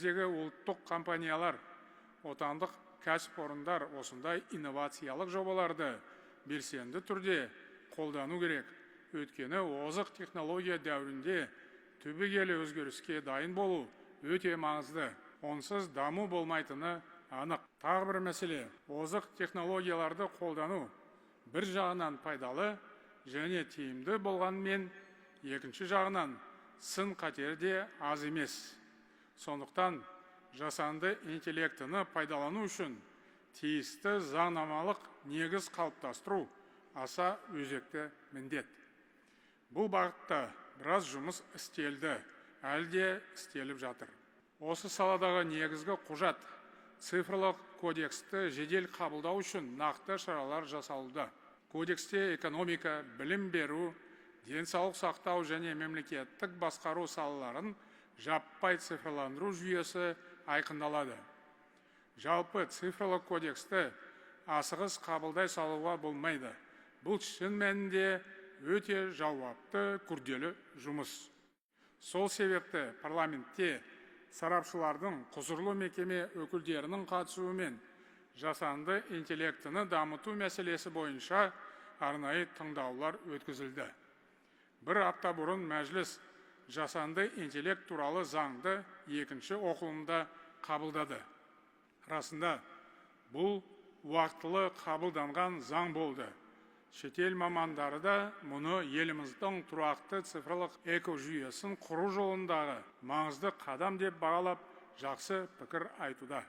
еліміздегі ұлттық компаниялар, отандық кәсіпорындар осындай инновациялық жобаларды белсенді түрде қолдану керек. Өйткені озық технология дәуірінде түбегейлі өзгеріске дайын болу өте маңызды. Онсыз даму болмайтыны анық. Тағы бір мәселе, озық технологияларды қолдану бір жағынан пайдалы және тиімді болғанмен, екінші жағынан сын қатері де аз емес. Сондықтан жасанды интеллектіні пайдалану үшін тиісті заңнамалық негіз қалыптастыру аса өзекті міндет. Бұл бағытта біраз жұмыс істелді, әлде істеліп жатыр. Осы саладағы негізгі құжат цифрлық кодексті жедел қабылдау үшін нақты шаралар жасалуда. Кодексте экономика, білім беру, денсаулық сақтау және мемлекеттік басқару салаларын жаппай цифрландыру жүйесі айқындалады. Жалпы цифрлық кодексті асығыс қабылдай салуға болмайды. Бұл шын мәнінде өте жауапты, күрделі жұмыс. Сол себепті парламентте сарапшылардың, құзырлы мекеме өкілдерінің қатысуымен жасанды интеллектіні дамыту мәселесі бойынша арнайы тыңдаулар өткізілді. Бір апта бұрын мәжіліс жасанды интеллект туралы заңды екінші оқылымда қабылдады. Расында, бұл уақытылы қабылданған заң болды. Шетел мамандары да мұны еліміздің тұрақты цифрлық экожүйесін құру жолындағы маңызды қадам деп бағалап, жақсы пікір айтуда.